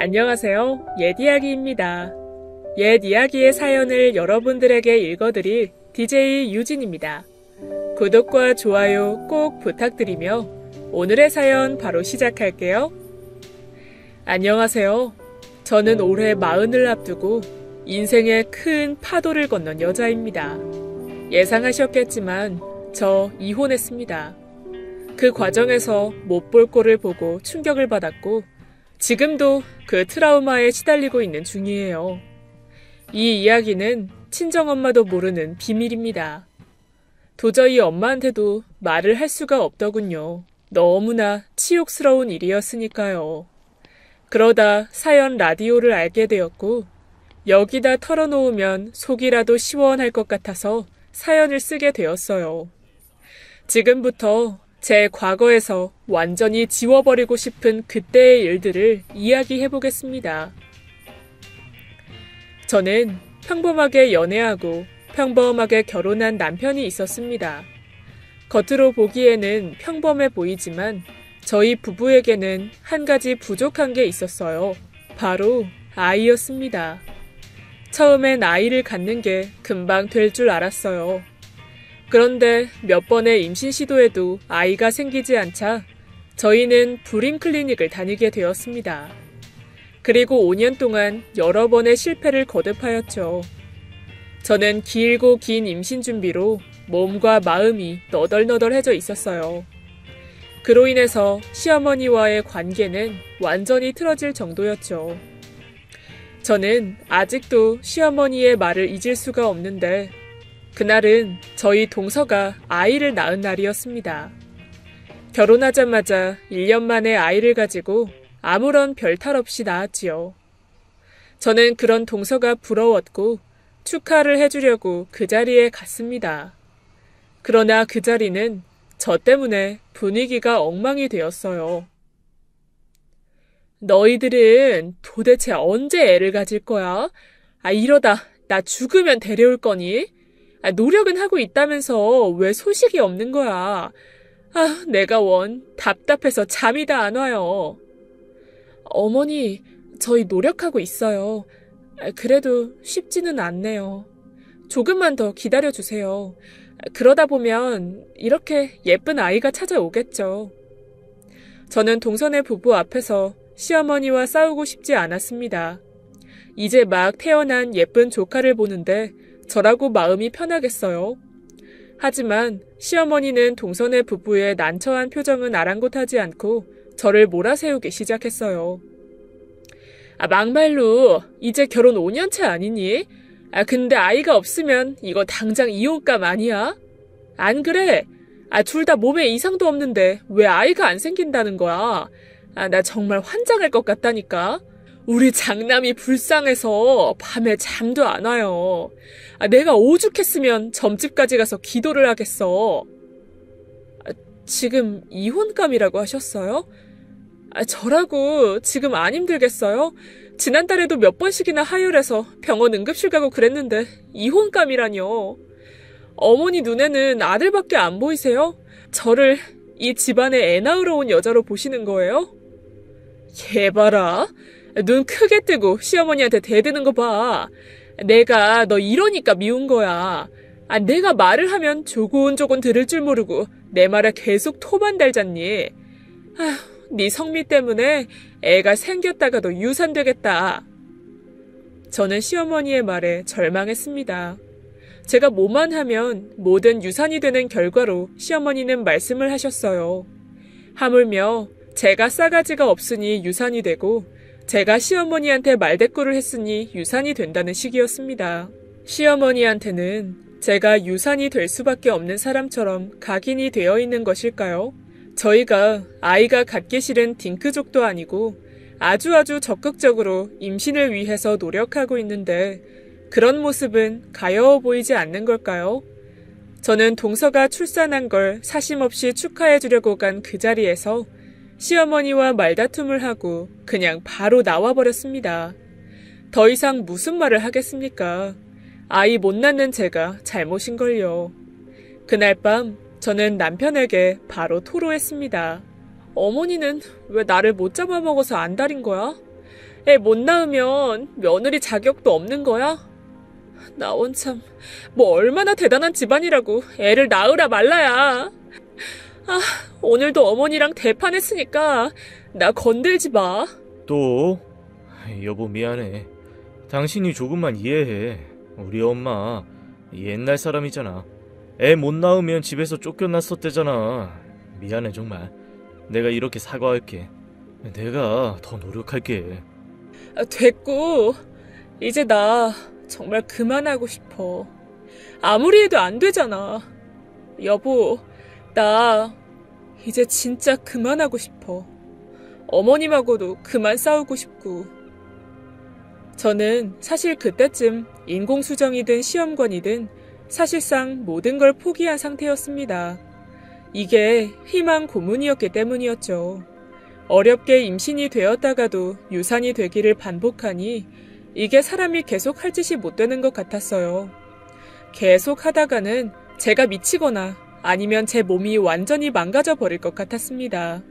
안녕하세요. 옛이야기입니다. 옛이야기의 사연을 여러분들에게 읽어드릴 DJ 유진입니다. 구독과 좋아요 꼭 부탁드리며 오늘의 사연 바로 시작할게요. 안녕하세요. 저는 올해 40을 앞두고 인생의 큰 파도를 건넌 여자입니다. 예상하셨겠지만 저 이혼했습니다. 그 과정에서 못 볼 꼴을 보고 충격을 받았고 지금도 그 트라우마에 시달리고 있는 중이에요. 이 이야기는 친정엄마도 모르는 비밀입니다. 도저히 엄마한테도 말을 할 수가 없더군요. 너무나 치욕스러운 일이었으니까요. 그러다 사연 라디오를 알게 되었고 여기다 털어놓으면 속이라도 시원할 것 같아서 사연을 쓰게 되었어요. 지금부터 제 과거에서 완전히 지워버리고 싶은 그때의 일들을 이야기해보겠습니다. 저는 평범하게 연애하고 평범하게 결혼한 남편이 있었습니다. 겉으로 보기에는 평범해 보이지만 저희 부부에게는 한 가지 부족한 게 있었어요. 바로 아이였습니다. 처음엔 아이를 갖는 게 금방 될 줄 알았어요. 그런데 몇 번의 임신 시도에도 아이가 생기지 않자 저희는 불임 클리닉을 다니게 되었습니다. 그리고 5년 동안 여러 번의 실패를 거듭하였죠. 저는 길고 긴 임신 준비로 몸과 마음이 너덜너덜해져 있었어요. 그로 인해서 시어머니와의 관계는 완전히 틀어질 정도였죠. 저는 아직도 시어머니의 말을 잊을 수가 없는데 그날은 저희 동서가 아이를 낳은 날이었습니다. 결혼하자마자 1년 만에 아이를 가지고 아무런 별탈 없이 낳았지요. 저는 그런 동서가 부러웠고 축하를 해주려고 그 자리에 갔습니다. 그러나 그 자리는 저 때문에 분위기가 엉망이 되었어요. 너희들은 도대체 언제 애를 가질 거야? 이러다 나 죽으면 데려올 거니? 노력은 하고 있다면서 왜 소식이 없는 거야? 내가 답답해서 잠이 다 안 와요. 어머니, 저희 노력하고 있어요. 그래도 쉽지는 않네요. 조금만 더 기다려주세요. 그러다 보면 이렇게 예쁜 아이가 찾아오겠죠. 저는 동선의 부부 앞에서 시어머니와 싸우고 싶지 않았습니다. 이제 막 태어난 예쁜 조카를 보는데 저라고 마음이 편하겠어요. 하지만 시어머니는 동선의 부부의 난처한 표정은 아랑곳하지 않고 저를 몰아세우기 시작했어요. 막말로 이제 결혼 5년차 아니니? 근데 아이가 없으면 이거 당장 이혼감 아니야? 안 그래? 둘 다 몸에 이상도 없는데 왜 아이가 안 생긴다는 거야? 나 정말 환장할 것 같다니까. 우리 장남이 불쌍해서 밤에 잠도 안 와요. 내가 오죽했으면 점집까지 가서 기도를 하겠어. 지금 이혼감이라고 하셨어요? 저라고 지금 안 힘들겠어요? 지난달에도 몇 번씩이나 하혈해서 병원 응급실 가고 그랬는데 이혼감이라뇨. 어머니 눈에는 아들밖에 안 보이세요? 저를 이 집안에 애 낳으러 온 여자로 보시는 거예요? 얘 봐라. 눈 크게 뜨고 시어머니한테 대드는 거 봐. 내가 너 이러니까 미운 거야. 내가 말을 하면 조곤조곤 들을 줄 모르고 내 말에 계속 토만 달잖니. 네 성미 때문에 애가 생겼다가도 유산되겠다. 저는 시어머니의 말에 절망했습니다. 제가 뭐만 하면 뭐든 유산이 되는 결과로 시어머니는 말씀을 하셨어요. 하물며 제가 싸가지가 없으니 유산이 되고 제가 시어머니한테 말대꾸를 했으니 유산이 된다는 식이었습니다. 시어머니한테는 제가 유산이 될 수밖에 없는 사람처럼 각인이 되어 있는 것일까요? 저희가 아이가 갖기 싫은 딩크족도 아니고 아주 적극적으로 임신을 위해서 노력하고 있는데 그런 모습은 가여워 보이지 않는 걸까요? 저는 동서가 출산한 걸 사심없이 축하해 주려고 간 그 자리에서 시어머니와 말다툼을 하고 그냥 바로 나와버렸습니다. 더 이상 무슨 말을 하겠습니까? 아이 못 낳는 제가 잘못인걸요. 그날 밤 저는 남편에게 바로 토로했습니다. 어머니는 왜 나를 못 잡아먹어서 안달인 거야? 애 못 낳으면 며느리 자격도 없는 거야? 나 원참 뭐 얼마나 대단한 집안이라고 애를 낳으라 말라야. 오늘도 어머니랑 대판했으니까 나 건들지 마. 또? 여보 미안해. 당신이 조금만 이해해. 우리 엄마 옛날 사람이잖아. 애 못 낳으면 집에서 쫓겨났었대잖아. 미안해 정말. 내가 이렇게 사과할게. 내가 더 노력할게. 됐고, 이제 나 정말 그만하고 싶어. 아무리 해도 안 되잖아. 여보, 나 이제 진짜 그만하고 싶어. 어머님하고도 그만 싸우고 싶고. 저는 사실 그때쯤 인공수정이든 시험관이든 사실상 모든 걸 포기한 상태였습니다. 이게 희망 고문이었기 때문이었죠. 어렵게 임신이 되었다가도 유산이 되기를 반복하니 이게 사람이 계속 할 짓이 못 되는 것 같았어요. 계속 하다가는 제가 미치거나 아니면 제 몸이 완전히 망가져 버릴 것 같았습니다.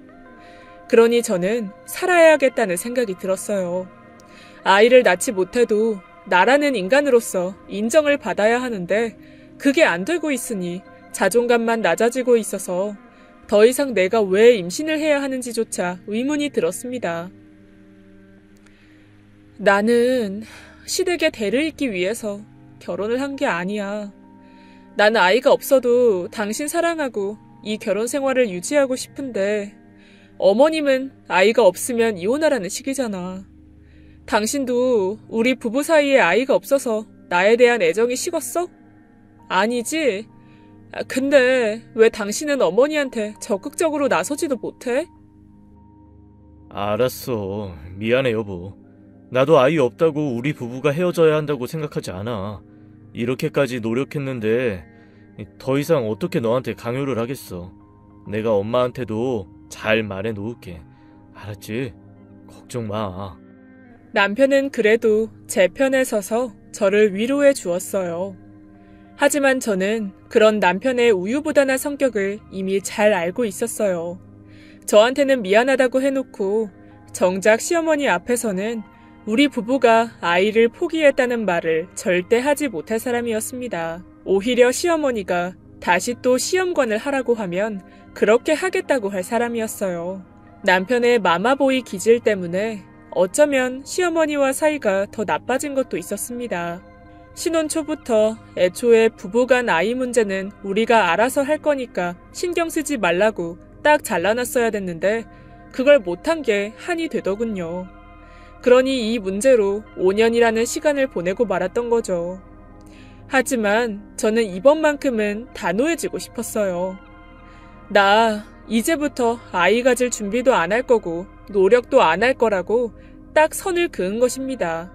그러니 저는 살아야겠다는 생각이 들었어요. 아이를 낳지 못해도 나라는 인간으로서 인정을 받아야 하는데 그게 안 되고 있으니 자존감만 낮아지고 있어서 더 이상 내가 왜 임신을 해야 하는지조차 의문이 들었습니다. 나는 시댁에 대를 잇기 위해서 결혼을 한 게 아니야. 나는 아이가 없어도 당신 사랑하고 이 결혼 생활을 유지하고 싶은데 어머님은 아이가 없으면 이혼하라는 식이잖아. 당신도 우리 부부 사이에 아이가 없어서 나에 대한 애정이 식었어? 아니지? 근데 왜 당신은 어머니한테 적극적으로 나서지도 못해? 알았어. 미안해 여보. 나도 아이 없다고 우리 부부가 헤어져야 한다고 생각하지 않아. 이렇게까지 노력했는데 더 이상 어떻게 너한테 강요를 하겠어. 내가 엄마한테도 잘 말해 놓을게. 알았지? 걱정 마. 남편은 그래도 제 편에 서서 저를 위로해 주었어요. 하지만 저는 그런 남편의 우유부단한 성격을 이미 잘 알고 있었어요. 저한테는 미안하다고 해놓고 정작 시어머니 앞에서는 우리 부부가 아이를 포기했다는 말을 절대 하지 못할 사람이었습니다. 오히려 시어머니가 다시 또 시험관을 하라고 하면 그렇게 하겠다고 할 사람이었어요. 남편의 마마보이 기질 때문에 어쩌면 시어머니와 사이가 더 나빠진 것도 있었습니다. 신혼 초부터 애초에 부부간 아이 문제는 우리가 알아서 할 거니까 신경 쓰지 말라고 딱 잘라놨어야 됐는데 그걸 못한 게 한이 되더군요. 그러니 이 문제로 5년이라는 시간을 보내고 말았던 거죠. 하지만 저는 이번만큼은 단호해지고 싶었어요. 나 이제부터 아이 가질 준비도 안 할 거고 노력도 안 할 거라고 딱 선을 그은 것입니다.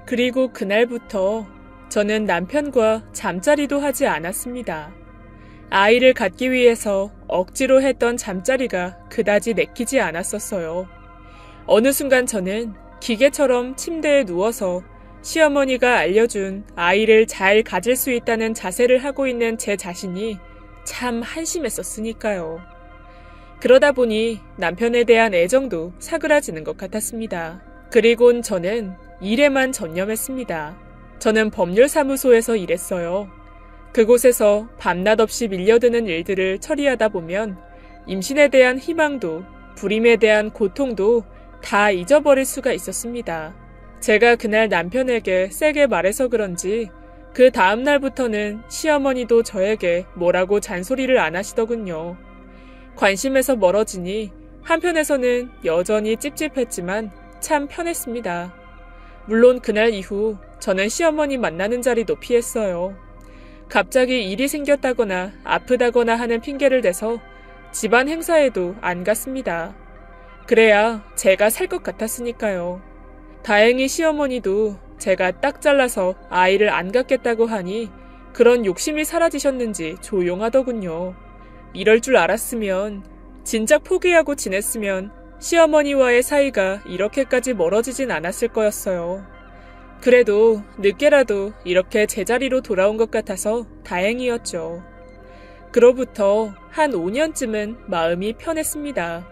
그리고 그날부터 저는 남편과 잠자리도 하지 않았습니다. 아이를 갖기 위해서 억지로 했던 잠자리가 그다지 내키지 않았었어요. 어느 순간 저는 기계처럼 침대에 누워서 시어머니가 알려준 아이를 잘 가질 수 있다는 자세를 하고 있는 제 자신이 참 한심했었으니까요. 그러다 보니 남편에 대한 애정도 사그라지는 것 같았습니다. 그리곤 저는 일에만 전념했습니다. 저는 법률사무소에서 일했어요. 그곳에서 밤낮 없이 밀려드는 일들을 처리하다 보면 임신에 대한 희망도 불임에 대한 고통도 다 잊어버릴 수가 있었습니다. 제가 그날 남편에게 세게 말해서 그런지 그 다음 날부터는 시어머니도 저에게 뭐라고 잔소리를 안 하시더군요. 관심에서 멀어지니 한편에서는 여전히 찝찝했지만 참 편했습니다. 물론 그날 이후 저는 시어머니 만나는 자리도 피했어요. 갑자기 일이 생겼다거나 아프다거나 하는 핑계를 대서 집안 행사에도 안 갔습니다. 그래야 제가 살 것 같았으니까요. 다행히 시어머니도 제가 딱 잘라서 아이를 안 갖겠다고 하니 그런 욕심이 사라지셨는지 조용하더군요. 이럴 줄 알았으면 진작 포기하고 지냈으면 시어머니와의 사이가 이렇게까지 멀어지진 않았을 거였어요. 그래도 늦게라도 이렇게 제자리로 돌아온 것 같아서 다행이었죠. 그로부터 한 5년쯤은 마음이 편했습니다.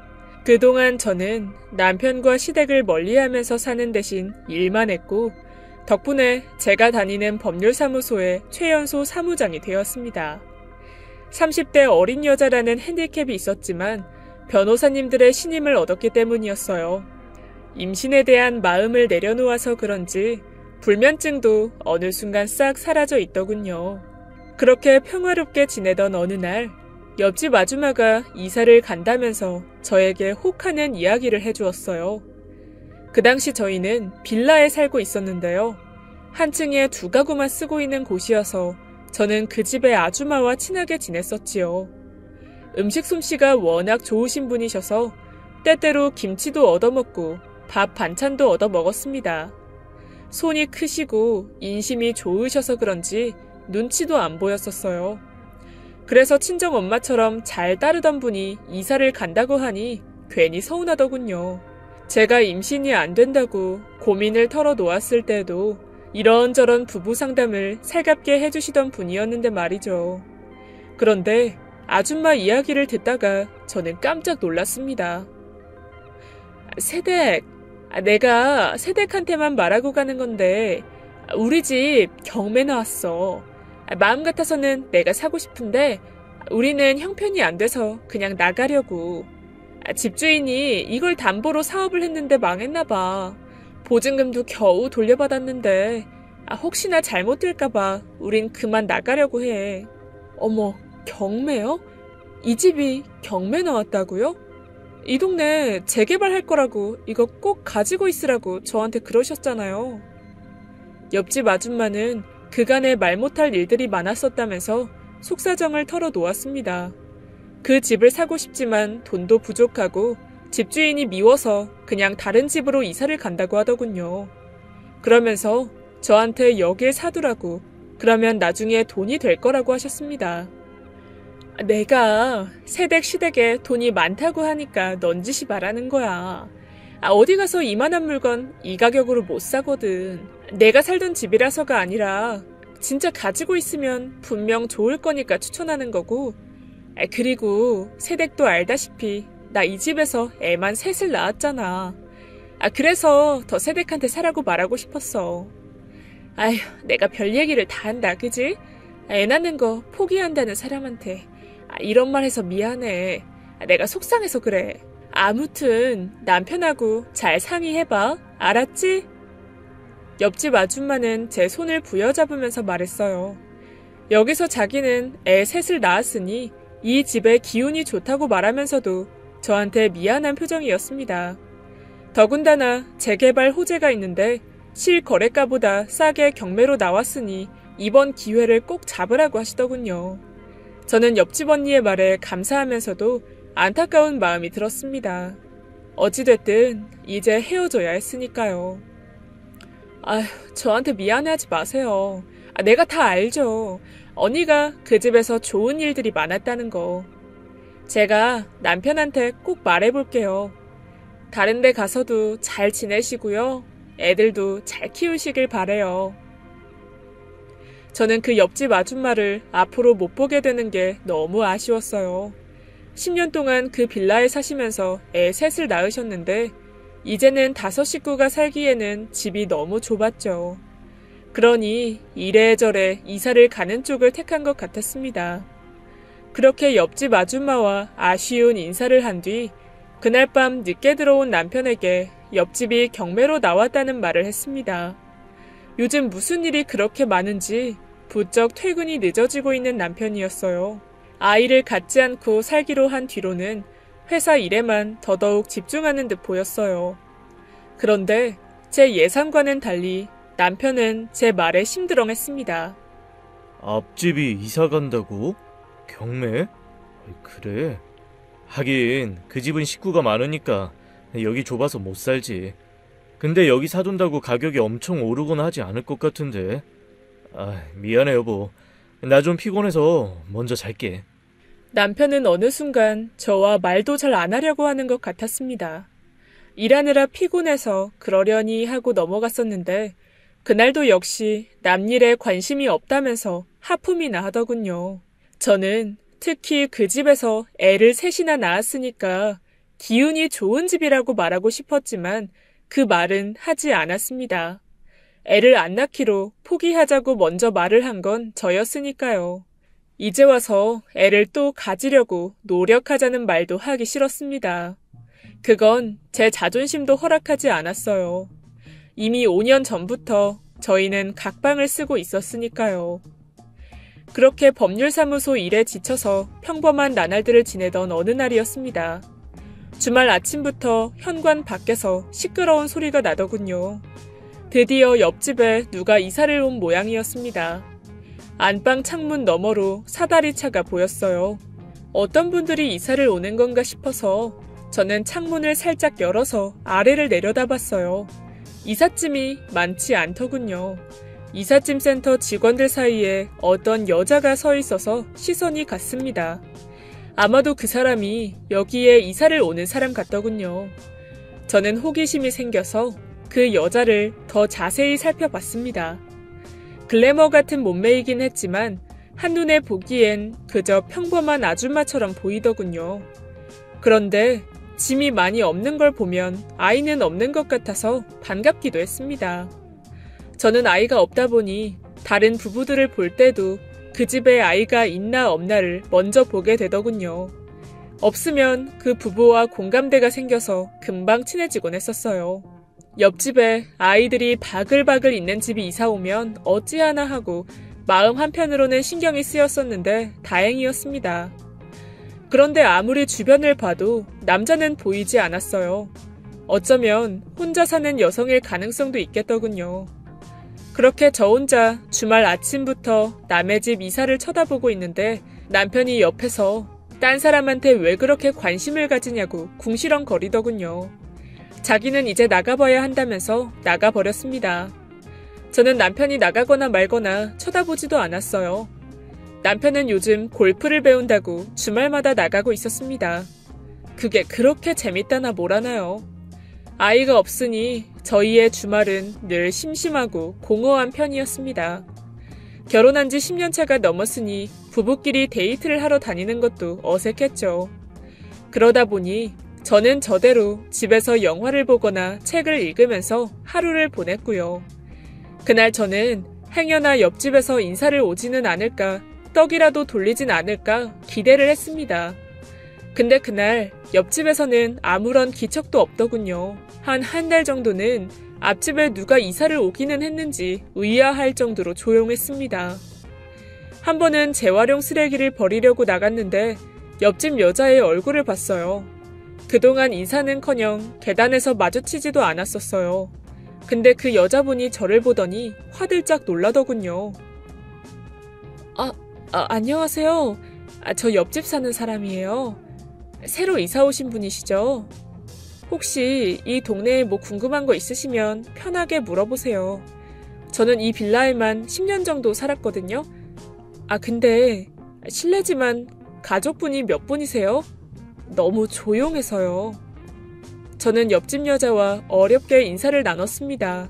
그동안 저는 남편과 시댁을 멀리하면서 사는 대신 일만 했고 덕분에 제가 다니는 법률사무소의 최연소 사무장이 되었습니다. 30대 어린 여자라는 핸디캡이 있었지만 변호사님들의 신임을 얻었기 때문이었어요. 임신에 대한 마음을 내려놓아서 그런지 불면증도 어느 순간 싹 사라져 있더군요. 그렇게 평화롭게 지내던 어느 날 옆집 아주마가 이사를 간다면서 저에게 혹하는 이야기를 해주었어요. 그 당시 저희는 빌라에 살고 있었는데요. 한 층에 2가구만 쓰고 있는 곳이어서 저는 그 집의 아주마와 친하게 지냈었지요. 음식 솜씨가 워낙 좋으신 분이셔서 때때로 김치도 얻어먹고 밥 반찬도 얻어먹었습니다. 손이 크시고 인심이 좋으셔서 그런지 눈치도 안 보였었어요. 그래서 친정엄마처럼 잘 따르던 분이 이사를 간다고 하니 괜히 서운하더군요. 제가 임신이 안 된다고 고민을 털어놓았을 때도 이런저런 부부 상담을 살갑게 해주시던 분이었는데 말이죠. 그런데 아줌마 이야기를 듣다가 저는 깜짝 놀랐습니다. 세댁, 내가 세댁한테만 말하고 가는 건데 우리 집 경매 나왔어. 마음 같아서는 내가 사고 싶은데 우리는 형편이 안 돼서 그냥 나가려고. 집주인이 이걸 담보로 사업을 했는데 망했나 봐. 보증금도 겨우 돌려받았는데 혹시나 잘못될까봐 우린 그만 나가려고 해. 어머, 경매요? 이 집이 경매 나왔다고요? 이 동네 재개발할 거라고 이거 꼭 가지고 있으라고 저한테 그러셨잖아요. 옆집 아줌마는 그간에 말 못할 일들이 많았었다면서 속사정을 털어놓았습니다. 그 집을 사고 싶지만 돈도 부족하고 집주인이 미워서 그냥 다른 집으로 이사를 간다고 하더군요. 그러면서 저한테 여길 사두라고, 그러면 나중에 돈이 될 거라고 하셨습니다. 내가 세댁 시댁에 돈이 많다고 하니까 넌지시 말하는 거야. 어디 가서 이만한 물건 이 가격으로 못 사거든. 내가 살던 집이라서가 아니라 진짜 가지고 있으면 분명 좋을 거니까 추천하는 거고. 그리고 세댁도 알다시피 나 이 집에서 애만 셋을 낳았잖아. 그래서 더 세댁한테 사라고 말하고 싶었어. 아휴, 내가 별 얘기를 다 한다, 그지? 애 낳는 거 포기한다는 사람한테 이런 말 해서 미안해. 내가 속상해서 그래. 아무튼 남편하고 잘 상의해봐. 알았지? 옆집 아줌마는 제 손을 부여잡으면서 말했어요. 여기서 자기는 애 셋을 낳았으니 이 집의 기운이 좋다고 말하면서도 저한테 미안한 표정이었습니다. 더군다나 재개발 호재가 있는데 실거래가보다 싸게 경매로 나왔으니 이번 기회를 꼭 잡으라고 하시더군요. 저는 옆집 언니의 말에 감사하면서도 안타까운 마음이 들었습니다. 어찌됐든 이제 헤어져야 했으니까요. 아휴, 저한테 미안해하지 마세요. 내가 다 알죠. 언니가 그 집에서 좋은 일들이 많았다는 거. 제가 남편한테 꼭 말해볼게요. 다른 데 가서도 잘 지내시고요. 애들도 잘 키우시길 바래요. 저는 그 옆집 아줌마를 앞으로 못 보게 되는 게 너무 아쉬웠어요. 10년 동안 그 빌라에 사시면서 애 셋을 낳으셨는데 이제는 5 식구가 살기에는 집이 너무 좁았죠. 그러니 이래저래 이사를 가는 쪽을 택한 것 같았습니다. 그렇게 옆집 아줌마와 아쉬운 인사를 한 뒤 그날 밤 늦게 들어온 남편에게 옆집이 경매로 나왔다는 말을 했습니다. 요즘 무슨 일이 그렇게 많은지 부쩍 퇴근이 늦어지고 있는 남편이었어요. 아이를 갖지 않고 살기로 한 뒤로는 회사 일에만 더더욱 집중하는 듯 보였어요. 그런데 제 예상과는 달리 남편은 제 말에 심드렁했습니다. 앞집이 이사 간다고? 경매? 그래. 하긴 그 집은 식구가 많으니까 여기 좁아서 못 살지. 근데 여기 사둔다고 가격이 엄청 오르거나 하지 않을 것 같은데. 미안해 여보. 나 좀 피곤해서 먼저 잘게. 남편은 어느 순간 저와 말도 잘 안 하려고 하는 것 같았습니다. 일하느라 피곤해서 그러려니 하고 넘어갔었는데 그날도 역시 남일에 관심이 없다면서 하품이나 하더군요. 저는 특히 그 집에서 애를 셋이나 낳았으니까 기운이 좋은 집이라고 말하고 싶었지만 그 말은 하지 않았습니다. 애를 안 낳기로 포기하자고 먼저 말을 한 건 저였으니까요. 이제 와서 애를 또 가지려고 노력하자는 말도 하기 싫었습니다. 그건 제 자존심도 허락하지 않았어요. 이미 5년 전부터 저희는 각방을 쓰고 있었으니까요. 그렇게 법률사무소 일에 지쳐서 평범한 나날들을 지내던 어느 날이었습니다. 주말 아침부터 현관 밖에서 시끄러운 소리가 나더군요. 드디어 옆집에 누가 이사를 온 모양이었습니다. 안방 창문 너머로 사다리차가 보였어요. 어떤 분들이 이사를 오는 건가 싶어서 저는 창문을 살짝 열어서 아래를 내려다봤어요. 이삿짐이 많지 않더군요. 이삿짐 센터 직원들 사이에 어떤 여자가 서 있어서 시선이 갔습니다. 아마도 그 사람이 여기에 이사를 오는 사람 같더군요. 저는 호기심이 생겨서 그 여자를 더 자세히 살펴봤습니다. 글래머 같은 몸매이긴 했지만 한눈에 보기엔 그저 평범한 아줌마처럼 보이더군요. 그런데 짐이 많이 없는 걸 보면 아이는 없는 것 같아서 반갑기도 했습니다. 저는 아이가 없다 보니 다른 부부들을 볼 때도 그 집에 아이가 있나 없나를 먼저 보게 되더군요. 없으면 그 부부와 공감대가 생겨서 금방 친해지곤 했었어요. 옆집에 아이들이 바글바글 있는 집이 이사 오면 어찌하나 하고 마음 한편으로는 신경이 쓰였었는데 다행이었습니다. 그런데 아무리 주변을 봐도 남자는 보이지 않았어요. 어쩌면 혼자 사는 여성일 가능성도 있겠더군요. 그렇게 저 혼자 주말 아침부터 남의 집 이사를 쳐다보고 있는데 남편이 옆에서 딴 사람한테 왜 그렇게 관심을 가지냐고 궁시렁거리더군요. 자기는 이제 나가봐야 한다면서 나가버렸습니다. 저는 남편이 나가거나 말거나 쳐다보지도 않았어요. 남편은 요즘 골프를 배운다고 주말마다 나가고 있었습니다. 그게 그렇게 재밌다나 뭐라나요. 아이가 없으니 저희의 주말은 늘 심심하고 공허한 편이었습니다. 결혼한 지 10년 차가 넘었으니 부부끼리 데이트를 하러 다니는 것도 어색했죠. 그러다 보니 저는 저대로 집에서 영화를 보거나 책을 읽으면서 하루를 보냈고요. 그날 저는 행여나 옆집에서 인사를 오지는 않을까, 떡이라도 돌리진 않을까 기대를 했습니다. 근데 그날 옆집에서는 아무런 기척도 없더군요. 한 달 정도는 앞집에 누가 이사를 오기는 했는지 의아할 정도로 조용했습니다. 한 번은 재활용 쓰레기를 버리려고 나갔는데 옆집 여자의 얼굴을 봤어요. 그동안 인사는커녕 계단에서 마주치지도 않았었어요. 근데 그 여자분이 저를 보더니 화들짝 놀라더군요. 안녕하세요. 저 옆집 사는 사람이에요. 새로 이사 오신 분이시죠? 혹시 이 동네에 뭐 궁금한 거 있으시면 편하게 물어보세요. 저는 이 빌라에만 10년 정도 살았거든요. 근데 실례지만 가족분이 몇 분이세요? 너무 조용해서요. 저는 옆집 여자와 어렵게 인사를 나눴습니다.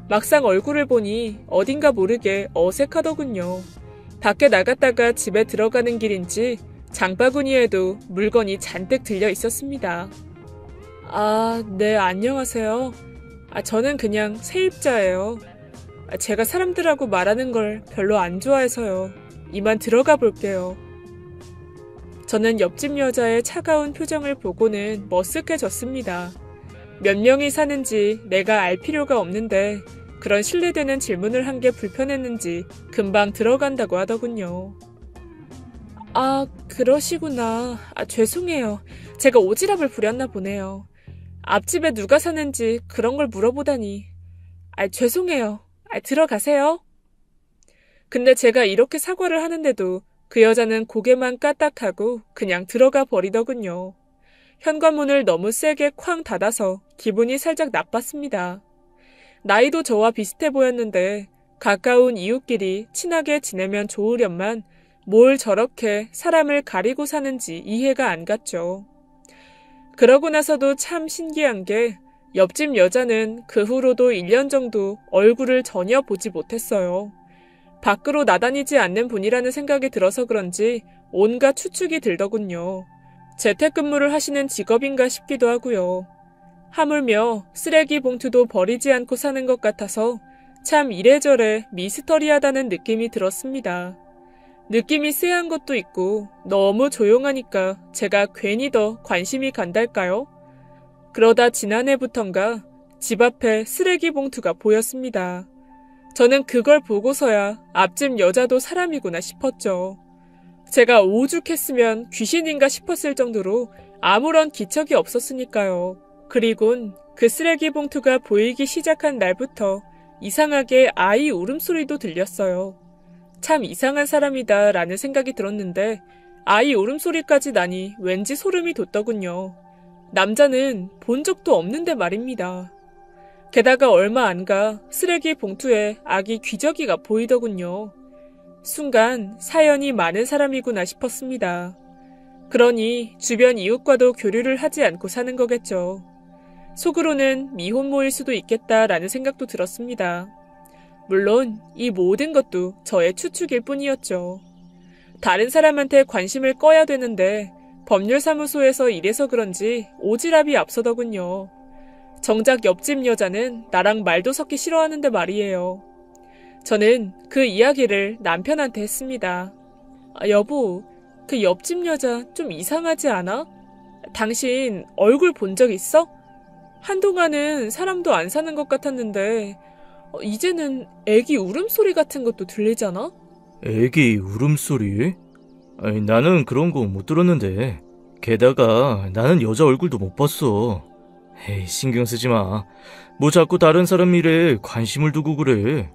막상 얼굴을 보니 어딘가 모르게 어색하더군요. 밖에 나갔다가 집에 들어가는 길인지 장바구니에도 물건이 잔뜩 들려 있었습니다. 네, 안녕하세요. 저는 그냥 세입자예요. 제가 사람들하고 말하는 걸 별로 안 좋아해서요. 이만 들어가 볼게요. 저는 옆집 여자의 차가운 표정을 보고는 머쓱해졌습니다. 몇 명이 사는지 내가 알 필요가 없는데 그런 신뢰되는 질문을 한 게 불편했는지 금방 들어간다고 하더군요. 그러시구나. 죄송해요. 제가 오지랖을 부렸나 보네요. 앞집에 누가 사는지 그런 걸 물어보다니. 죄송해요. 들어가세요. 근데 제가 이렇게 사과를 하는데도 그 여자는 고개만 까딱하고 그냥 들어가 버리더군요. 현관문을 너무 세게 쾅 닫아서 기분이 살짝 나빴습니다. 나이도 저와 비슷해 보였는데 가까운 이웃끼리 친하게 지내면 좋으련만 뭘 저렇게 사람을 가리고 사는지 이해가 안 갔죠. 그러고 나서도 참 신기한 게 옆집 여자는 그 후로도 1년 정도 얼굴을 전혀 보지 못했어요. 밖으로 나다니지 않는 분이라는 생각이 들어서 그런지 온갖 추측이 들더군요. 재택근무를 하시는 직업인가 싶기도 하고요. 하물며 쓰레기 봉투도 버리지 않고 사는 것 같아서 참 이래저래 미스터리하다는 느낌이 들었습니다. 느낌이 쎄한 것도 있고 너무 조용하니까 제가 괜히 더 관심이 간달까요? 그러다 지난해부턴가 집 앞에 쓰레기 봉투가 보였습니다. 저는 그걸 보고서야 앞집 여자도 사람이구나 싶었죠. 제가 오죽했으면 귀신인가 싶었을 정도로 아무런 기척이 없었으니까요. 그리곤 그 쓰레기 봉투가 보이기 시작한 날부터 이상하게 아이 울음소리도 들렸어요. 참 이상한 사람이다 라는 생각이 들었는데 아이 울음소리까지 나니 왠지 소름이 돋더군요. 남자는 본 적도 없는데 말입니다. 게다가 얼마 안 가 쓰레기 봉투에 아기 기저귀가 보이더군요. 순간 사연이 많은 사람이구나 싶었습니다. 그러니 주변 이웃과도 교류를 하지 않고 사는 거겠죠. 속으로는 미혼모일 수도 있겠다라는 생각도 들었습니다. 물론 이 모든 것도 저의 추측일 뿐이었죠. 다른 사람한테 관심을 꺼야 되는데 법률사무소에서 일해서 그런지 오지랖이 앞서더군요. 정작 옆집 여자는 나랑 말도 섞기 싫어하는데 말이에요. 저는 그 이야기를 남편한테 했습니다. 여보, 그 옆집 여자 좀 이상하지 않아? 당신 얼굴 본 적 있어? 한동안은 사람도 안 사는 것 같았는데 이제는 애기 울음소리 같은 것도 들리잖아? 애기 울음소리? 아니, 나는 그런 거 못 들었는데. 게다가 나는 여자 얼굴도 못 봤어. 에이, 신경 쓰지 마. 뭐 자꾸 다른 사람 일에 관심을 두고 그래.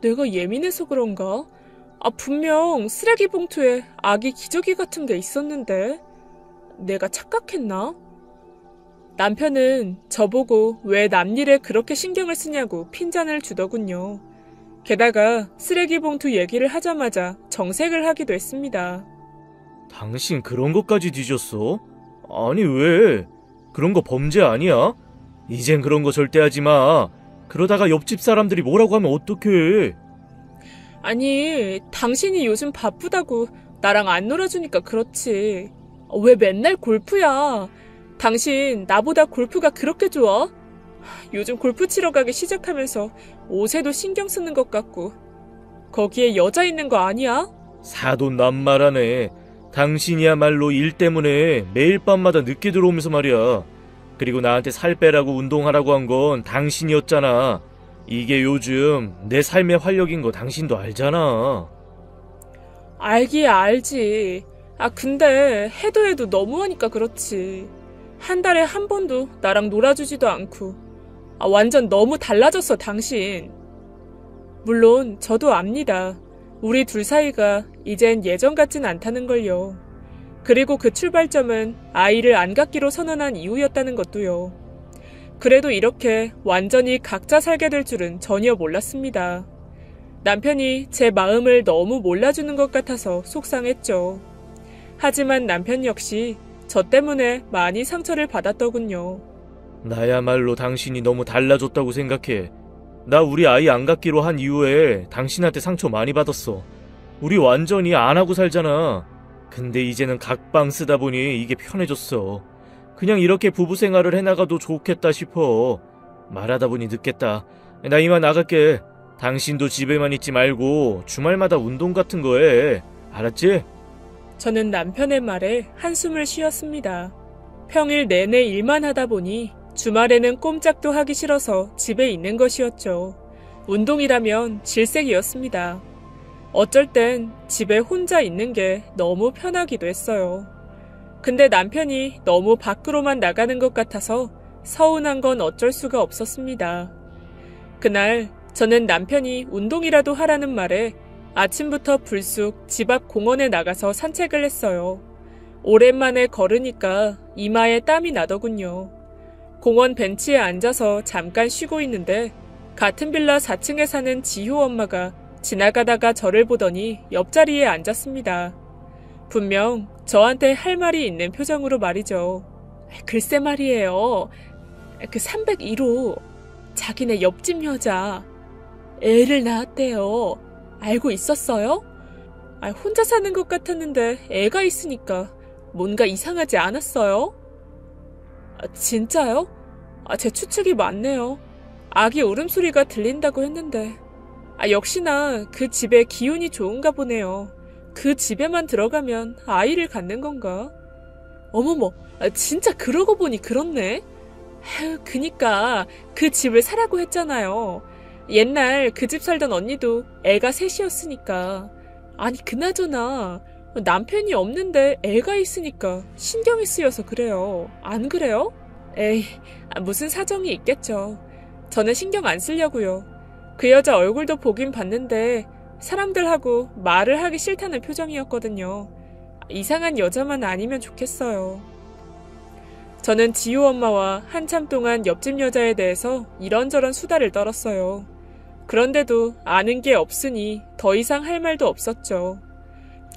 내가 예민해서 그런가? 분명 쓰레기 봉투에 아기 기저귀 같은 게 있었는데 내가 착각했나? 남편은 저보고 왜 남일에 그렇게 신경을 쓰냐고 핀잔을 주더군요. 게다가 쓰레기 봉투 얘기를 하자마자 정색을 하기도 했습니다. 당신 그런 것까지 뒤졌어? 아니 왜? 그런 거 범죄 아니야? 이젠 그런 거 절대 하지 마. 그러다가 옆집 사람들이 뭐라고 하면 어떡해. 아니, 당신이 요즘 바쁘다고 나랑 안 놀아주니까 그렇지. 왜 맨날 골프야? 당신 나보다 골프가 그렇게 좋아? 요즘 골프 치러 가기 시작하면서 옷에도 신경 쓰는 것 같고 거기에 여자 있는 거 아니야? 사돈남말하네. 당신이야말로 일 때문에 매일 밤마다 늦게 들어오면서 말이야. 그리고 나한테 살 빼라고 운동하라고 한 건 당신이었잖아. 이게 요즘 내 삶의 활력인 거 당신도 알잖아. 알기야 알지. 근데 해도 너무하니까 그렇지. 한 달에 한 번도 나랑 놀아주지도 않고. 완전 너무 달라졌어, 당신. 물론 저도 압니다. 우리 둘 사이가 이젠 예전 같진 않다는 걸요. 그리고 그 출발점은 아이를 안 갖기로 선언한 이유였다는 것도요. 그래도 이렇게 완전히 각자 살게 될 줄은 전혀 몰랐습니다. 남편이 제 마음을 너무 몰라주는 것 같아서 속상했죠. 하지만 남편 역시 저 때문에 많이 상처를 받았더군요. 나야말로 당신이 너무 달라졌다고 생각해. 나 우리 아이 안 갖기로 한 이후에 당신한테 상처 많이 받았어. 우리 완전히 안 하고 살잖아. 근데 이제는 각방 쓰다 보니 이게 편해졌어. 그냥 이렇게 부부 생활을 해나가도 좋겠다 싶어. 말하다 보니 늦겠다. 나 이만 나갈게. 당신도 집에만 있지 말고 주말마다 운동 같은 거 해. 알았지? 저는 남편의 말에 한숨을 쉬었습니다. 평일 내내 일만 하다 보니 주말에는 꼼짝도 하기 싫어서 집에 있는 것이었죠. 운동이라면 질색이었습니다. 어쩔 땐 집에 혼자 있는 게 너무 편하기도 했어요. 근데 남편이 너무 밖으로만 나가는 것 같아서 서운한 건 어쩔 수가 없었습니다. 그날 저는 남편이 운동이라도 하라는 말에 아침부터 불쑥 집 앞 공원에 나가서 산책을 했어요. 오랜만에 걸으니까 이마에 땀이 나더군요. 공원 벤치에 앉아서 잠깐 쉬고 있는데 같은 빌라 4층에 사는 지효 엄마가 지나가다가 저를 보더니 옆자리에 앉았습니다. 분명 저한테 할 말이 있는 표정으로 말이죠. 글쎄 말이에요. 그 301호 자기네 옆집 여자 애를 낳았대요. 알고 있었어요? 혼자 사는 것 같았는데 애가 있으니까 뭔가 이상하지 않았어요? 진짜요? 제 추측이 맞네요. 아기 울음소리가 들린다고 했는데. 역시나 그 집에 기운이 좋은가 보네요. 그 집에만 들어가면 아이를 갖는 건가? 어머머, 진짜 그러고 보니 그렇네. 그니까 그 집을 사라고 했잖아요. 옛날 그 집 살던 언니도 애가 셋이었으니까. 아니 그나저나 남편이 없는데 애가 있으니까 신경이 쓰여서 그래요. 안 그래요? 에이, 무슨 사정이 있겠죠. 저는 신경 안 쓰려고요. 그 여자 얼굴도 보긴 봤는데 사람들하고 말을 하기 싫다는 표정이었거든요. 이상한 여자만 아니면 좋겠어요. 저는 지우 엄마와 한참 동안 옆집 여자에 대해서 이런저런 수다를 떨었어요. 그런데도 아는 게 없으니 더 이상 할 말도 없었죠.